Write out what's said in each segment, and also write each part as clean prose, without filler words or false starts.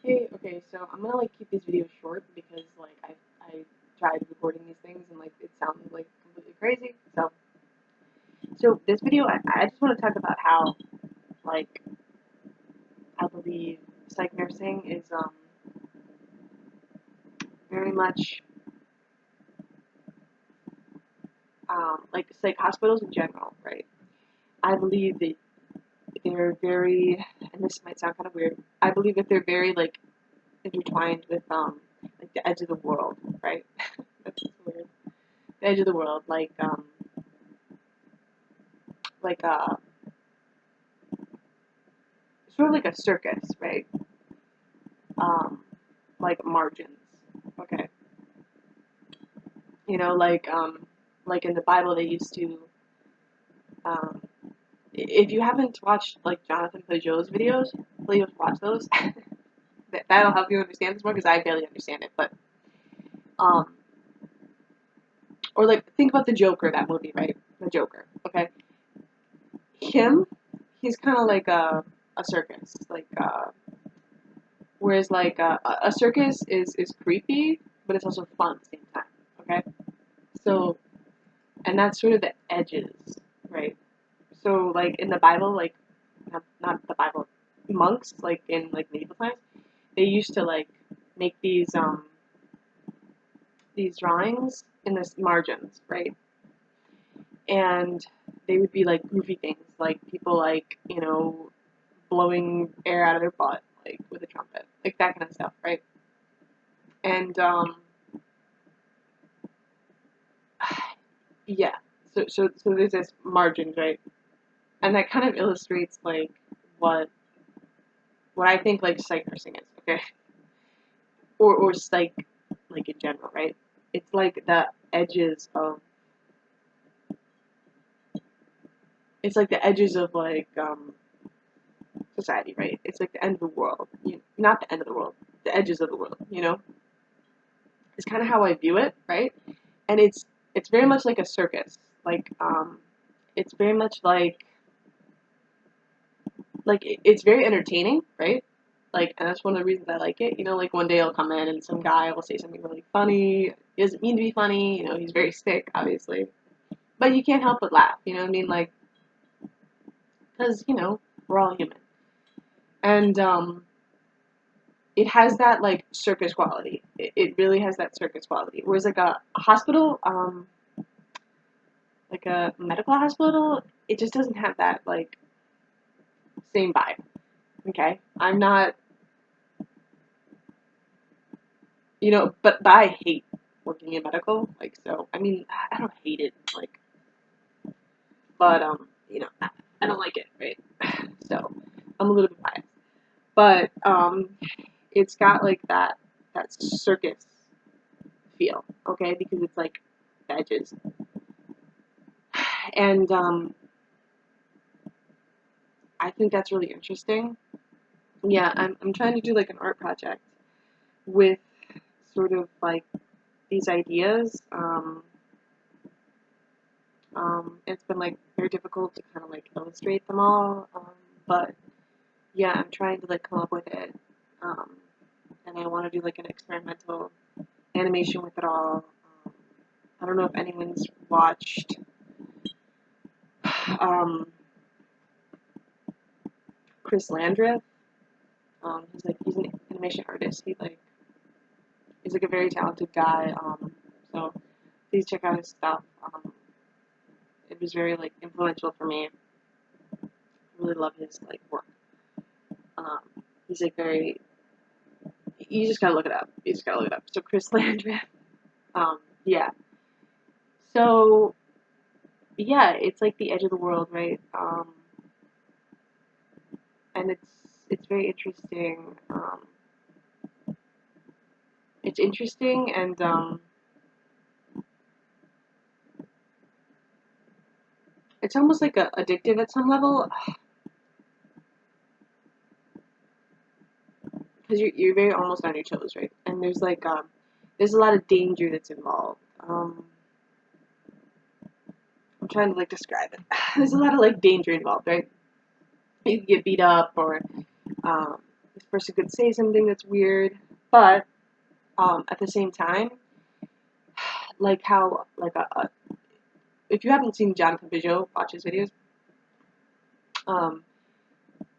Okay, so I'm gonna like keep these videos short because like I tried recording these things and like it sounded like completely crazy. So this video I just want to talk about how like I believe psych nursing is very much like psych hospitals in general, right? I believe that they're very, and this might sound kind of weird. I believe that they're very like intertwined with like the edge of the world, right? That's just weird. The edge of the world, like sort of like a circus, right? Um, like margins. Okay, you know, like in the Bible, they used to. Um, if you haven't watched like Jonathan Pajot's videos, please watch those. That'll help you understand this more because I barely understand it. But um, or like think about the Joker, that movie, right? The Joker. Okay, him, he's kind of like a circus, whereas like a circus is creepy, but it's also fun at the same time. Okay, so and that's sort of the edges, right? So like in the Bible, like not the Bible, monks like in like medieval times, they used to like make these drawings in the margins, right? And they would be like goofy things, like people like blowing air out of their butt, like with a trumpet, like that kind of stuff, right? And yeah, so there's this margins, right? And that kind of illustrates like what what I think like psych nursing is, okay? Or psych like in general, right? It's like the edges of it's like the edges of like society, right? It's like the end of the world. Not the end of the world, the edges of the world, you know? It's kind of how I view it, right? And it's very much like a circus. It's very much like it's very entertaining, right? Like, and that's one of the reasons I like it. You know, like one day I'll come in and some guy will say something really funny. He doesn't mean to be funny. You know, he's very sick, obviously, but you can't help but laugh. You know what I mean? Like, because we're all human, and it has that like circus quality. It really has that circus quality. Whereas like a hospital, like a medical hospital, it just doesn't have that like same vibe. Okay, I'm not, but I hate working in medical. Like, so I mean, I don't hate it, like, but I don't like it, right? So I'm a little bit biased, but it's got like that circus feel, okay, because it's like the edges, and I think that's really interesting. Yeah, I'm trying to do like an art project with sort of like these ideas. It's been like very difficult to kind of like illustrate them all, but yeah, I'm trying to like come up with it, um, and I want to do like an experimental animation with it all. I don't know if anyone's watched um, Chris Landreth. He's an animation artist. He's like a very talented guy. So please check out his stuff. It was very like influential for me. I really love his like work. Um, he's like very. You just gotta look it up. You just gotta look it up. So Chris Landreth. Yeah. So yeah, it's like the edge of the world, right? And it's very interesting. It's interesting and it's almost like addictive at some level because you're very almost on your toes, right? And there's a lot of danger that's involved. I'm trying to like describe it. There's a lot of like danger involved, right? You can get beat up or um, this person could say something that's weird, but at the same time, like how like if you haven't seen Jonathan Biggio, watch his videos.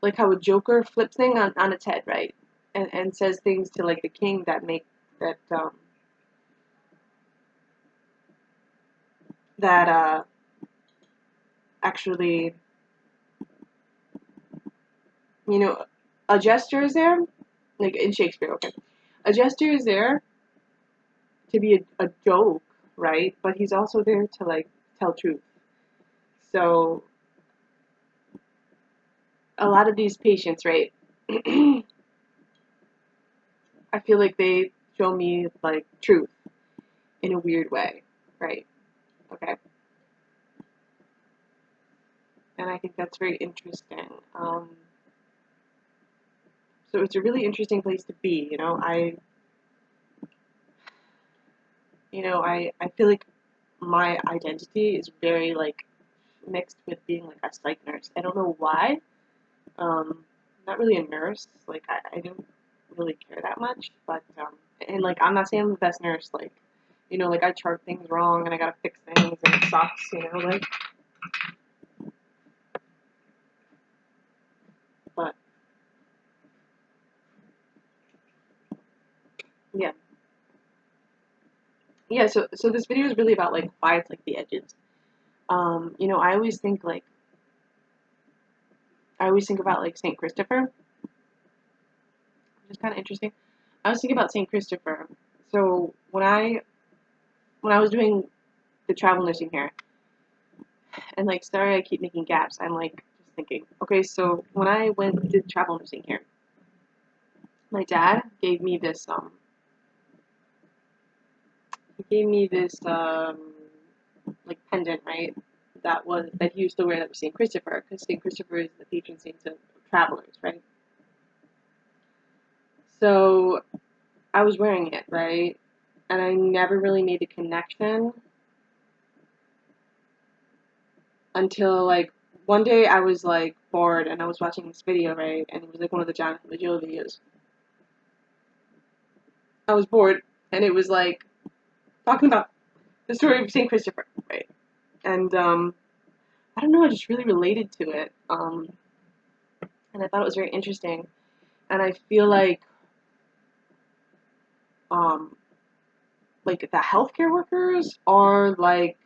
Like how a Joker flips thing on its head, right? And says things to like the king that make that actually, you know, a gesture is there, like in Shakespeare, okay. A gesture is there to be a joke, right? But he's also there to like tell truth. So a lot of these patients, right? I feel like they show me like truth in a weird way, right? Okay. And I think that's very interesting. So it's a really interesting place to be, you know. I feel like my identity is very like mixed with being like a psych nurse. I don't know why. I'm not really a nurse. Like I don't really care that much, but and like I'm not saying I'm the best nurse. Like, you know, like I chart things wrong and I gotta fix things and it sucks. You know, like, but yeah, yeah. So this video is really about like why it's like the edges. You know, I always think about like Saint Christopher, which is kind of interesting. I was thinking about Saint Christopher. So when I was doing the travel nursing here, and like sorry I keep making gaps. I'm like just thinking. Okay, so when I went to travel nursing here, my dad gave me this he gave me this like pendant, right? That he used to wear that was Saint Christopher, because Saint Christopher is the patron saint of travelers, right? So I was wearing it, right? And I never really made the connection until like one day I was like bored and I was watching this video, right? And it was like one of the Jonathan Magillo videos. I was bored and it was like talking about the story of Saint Christopher, right? And I don't know, I just really related to it. And I thought it was very interesting. And I feel um like the healthcare workers are like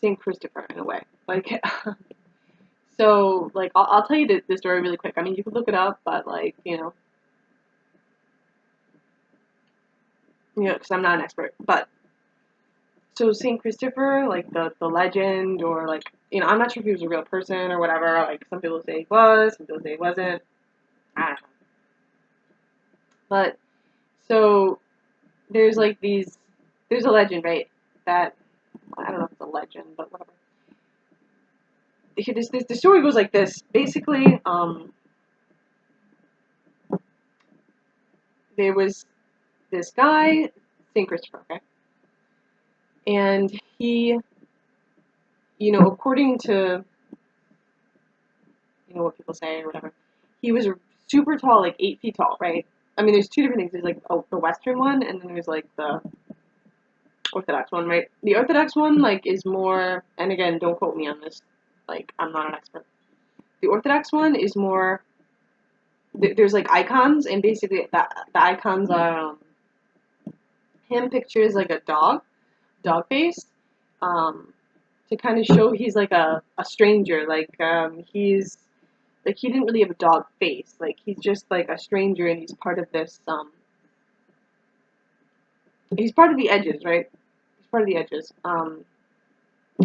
Saint Christopher in a way. Like so like I'll tell you the story really quick. I mean you can look it up, but like, because I'm not an expert. But so Saint Christopher, like the legend, or like, I'm not sure if he was a real person or whatever. Like some people say he was, some people say he wasn't. I don't know. But so there's like there's a legend, right? That I don't know if it's a legend, but whatever. The story goes like this. Basically, there was this guy, Saint Christopher, okay, and he, according to what people say or whatever, he was super tall, like 8 feet tall, right? I mean, there's two different things. There's like the Western one, and then there's like the Orthodox one, right? The Orthodox one, like, is more, and again, don't quote me on this, like, I'm not an expert. The Orthodox one is more, there's like icons, and basically the icons are him pictures like a dog face, to kind of show he's like a stranger, like, he's, like, he didn't really have a dog face, like, he's just like a stranger, and he's part of this, he's part of the edges, right? He's part of the edges.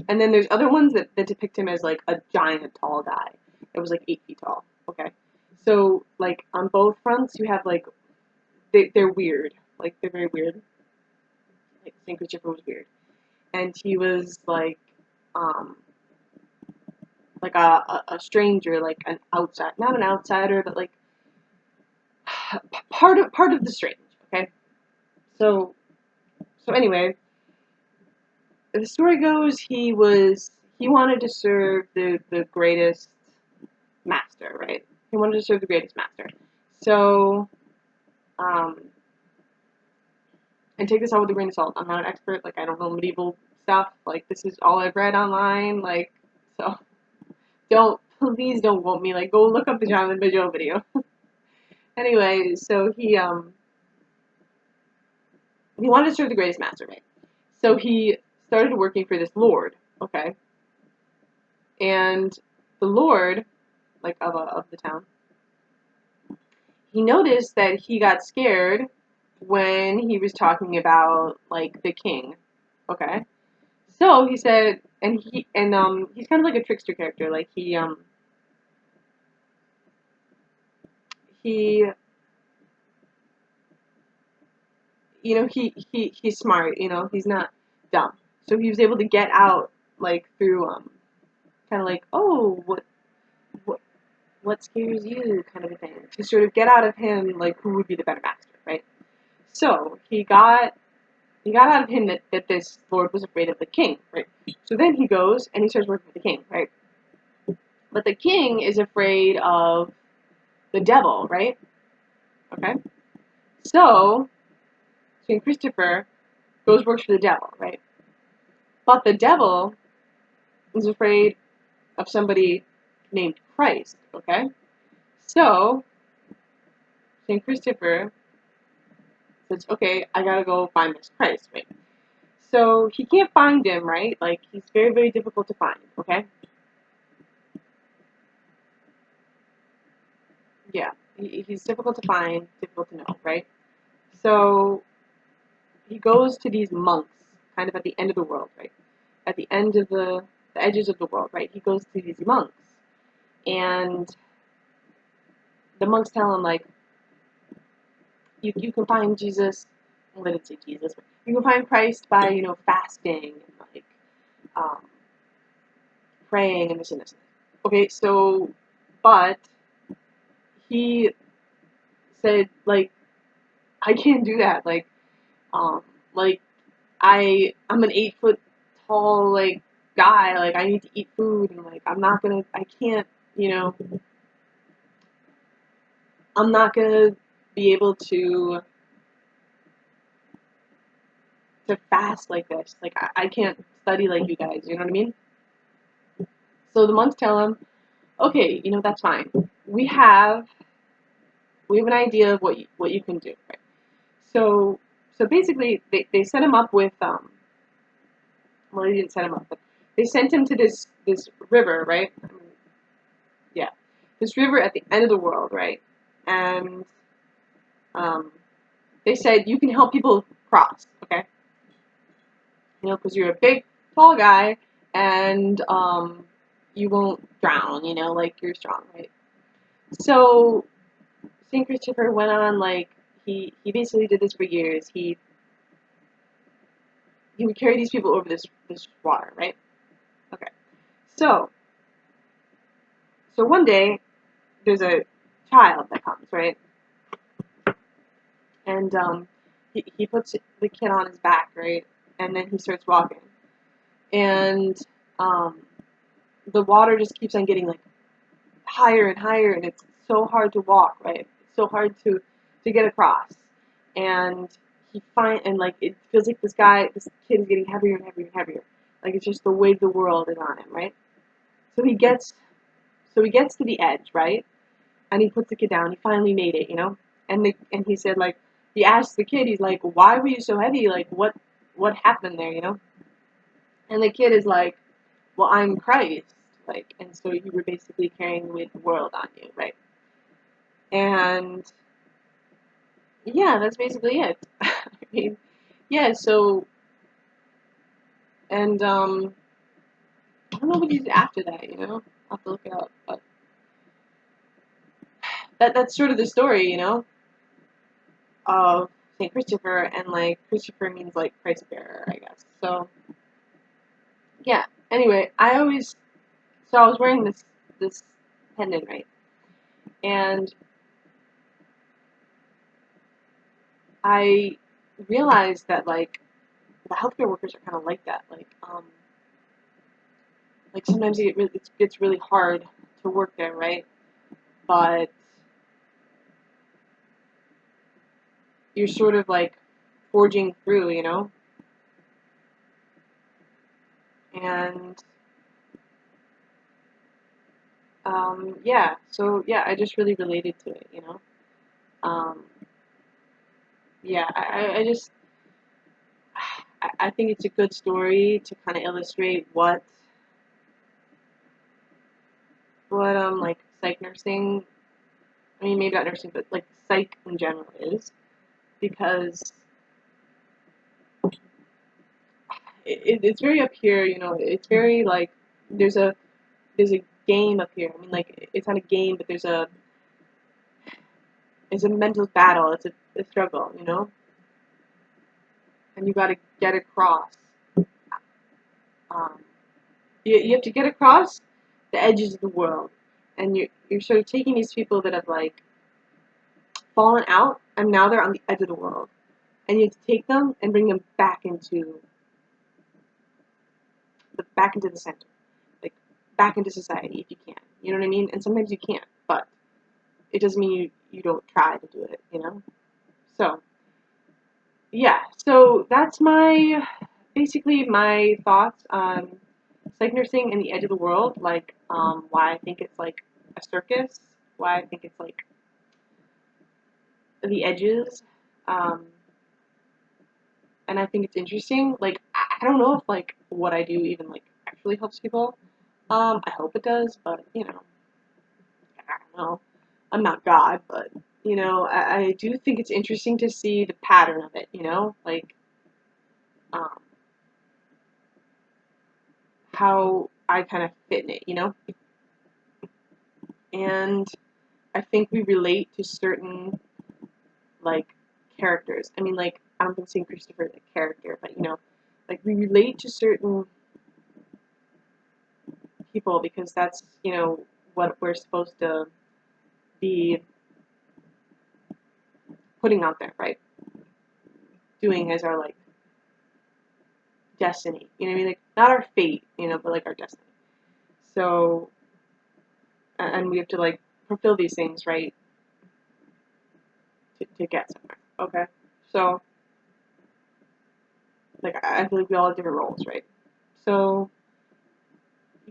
And then there's other ones that depict him as like a giant tall guy that was like 8 feet tall. Okay. So like on both fronts you have like they're weird. Like they're very weird. Like Saint Christopher was weird. And he was um like a stranger, like an outside, not an outsider, but like part of the strange, okay? So anyway, the story goes he wanted to serve the greatest master, right? He wanted to serve the greatest master. So, and take this all with a grain of salt. I'm not an expert. Like, I don't know medieval stuff. Like, this is all I've read online. Like, so please don't quote me. Like, go look up the Jonathan Bijou video. Anyway, so he wanted to serve the greatest master, right? So he started working for this lord, okay? And the lord, like, of the town, he noticed that he got scared when he was talking about, like, the king, okay? So he said, he's kind of like a trickster character. Like, he he's smart. He's not dumb. So he was able to get out, like, through kind of like, oh, what what scares you, kind of a thing, to sort of get out of him, like, who would be the better master, right? So he got out of him that this lord was afraid of the king, right? So then he goes and he starts working with the king, right? But the king is afraid of the devil, right? Okay? So St. Christopher works for the devil, right? But the devil is afraid of somebody named Christ, okay? So St. Christopher says, okay, I gotta go find this Christ, right? So he can't find him, right? Like, he's very, very difficult to find, okay? Yeah, he's difficult to find, difficult to know, right? So he goes to these monks, kind of at the end of the world, right? At the end of the edges of the world, right? He goes to these monks, and the monks tell him, like, you can find Jesus, well, they didn't say Jesus, but you can find Christ by, fasting and, like, um, praying and this and this. Okay, so, but he said, like, I can't do that. Um, like, I'm an 8 foot tall, like, guy. Like, I need to eat food, and, like, I can't, I'm not gonna be able to fast like this. Like, I can't study like you guys, you know what I mean? So the monks tell him, okay, that's fine. We have an idea of what you can do, right? So basically, they set him up with, well, they didn't set him up, but they sent him to this river, right? Yeah, this river at the end of the world, right? And they said, you can help people cross, okay? Because you're a big, tall guy, and you won't drown, like, you're strong, right? So St. Christopher went on, like, he basically did this for years. He would carry these people over this water, right? Okay. So one day, there's a child that comes, right? And he puts the kid on his back, right? And then he starts walking. And the water just keeps on getting, like, higher and higher, and it's so hard to walk, right? It's so hard to get across. And like, it feels like this kid is getting heavier and heavier and heavier. Like, it's just the weight of the world is on him, right? So he gets to the edge, right? And he puts the kid down. He finally made it, and he said, like, he asked the kid, he's like, why were you so heavy? Like, what happened there, And the kid is like, well, I'm Christ, like, and so you were basically carrying the weight of the world on you, right? And yeah, that's basically it. I mean, yeah, so, and I don't know what he did after that, I'll have to look it up, but that's sort of the story, of St. Christopher, and, like, Christopher means, like, Christ bearer, I guess. So yeah. Anyway, I was wearing this pendant, right? And I realized that, like, the healthcare workers are kind of like that. Like, sometimes it gets really hard to work there, right? but you're sort of like forging through, you know? And yeah, so yeah, I just really related to it, you know? Um, yeah, I just, I think it's a good story to kind of illustrate what like psych nursing, I mean maybe not nursing, but like psych in general is, because it's very up here, you know, it's very like, there's a, there's a game up here. I mean, like, it's not a game, but it's a mental battle. It's a struggle, you know? And you gotta get across. Um, you have to get across the edges of the world. And you're sort of taking these people that have, like, fallen out, and now they're on the edge of the world. And you have to take them and bring them back into the center. Like, back into society if you can. You know what I mean? And sometimes you can't, but it doesn't mean you don't try to do it, you know? So, yeah, so that's basically my thoughts on psych nursing and the edge of the world, like, why I think it's like a circus, why I think it's like the edges, um, and I think it's interesting. Like, I don't know if like what I do even like actually helps people. I hope it does, but you know, I don't know. I'm not God, but you know, I do think it's interesting to see the pattern of it. You know, like, um, how I kind of fit in it. You know, and I think we relate to certain like characters. I mean, like, I don't think St. Christopher is a character, but you know, like, we relate to certain people because that's, you know, what we're supposed to be putting out there, right? Doing as our like destiny. You know what I mean? Like, not our fate, you know, but like our destiny. So, and we have to like fulfill these things, right? To get somewhere. Okay. So, like, I feel like we all have different roles, right? So,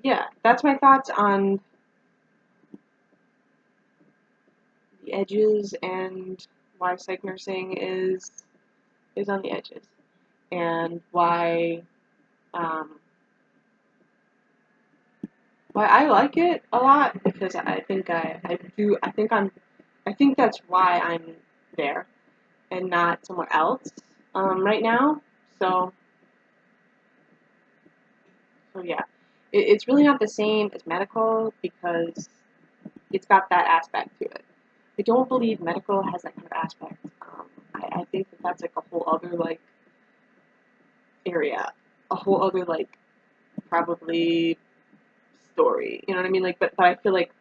yeah, that's my thoughts on the edges and why psych nursing is on the edges, and um, why I like it a lot, because I think I think that's why I'm there and not somewhere else right now. So yeah, it's really not the same as medical because it's got that aspect to it. I don't believe medical has that kind of aspect. I think that that's like a whole other like area, a whole other like probably story. You know what I mean? Like, but I feel like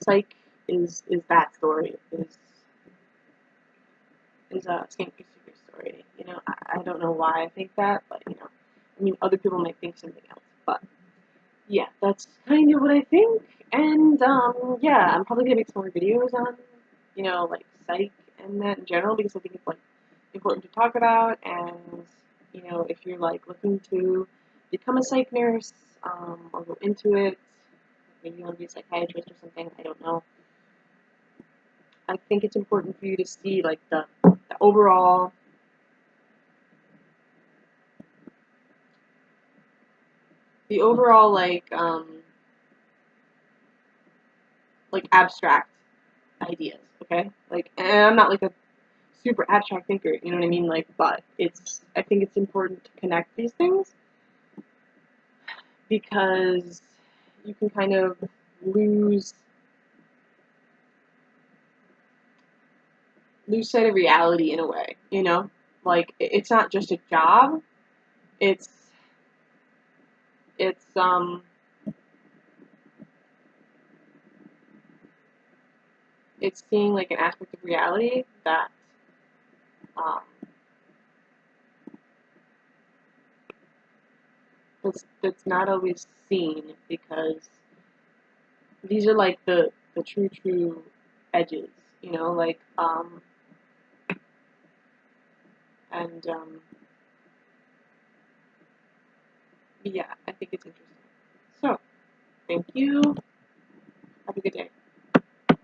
Psych is that story is a Saint Christopher story. You know, I don't know why I think that, but you know, I mean, other people might think something else, but yeah, that's kind of what I think. And yeah, I'm probably gonna make some more videos on, you know, like psych and that in general because I think it's like important to talk about. And you know, if you're like looking to become a psych nurse or go into it, maybe you want to be a psychiatrist or something. I don't know. I think it's important for you to see like the overall like abstract ideas, okay? Like, and I'm not like a super abstract thinker, you know what I mean? Like, but I think it's important to connect these things because you can kind of lose sight of reality in a way, you know? Like, it's not just a job, it's, it's, um, it's seeing like an aspect of reality um, that's not always seen because these are like the true edges, you know, like and yeah, I think it's interesting. So, thank you. Have a good day.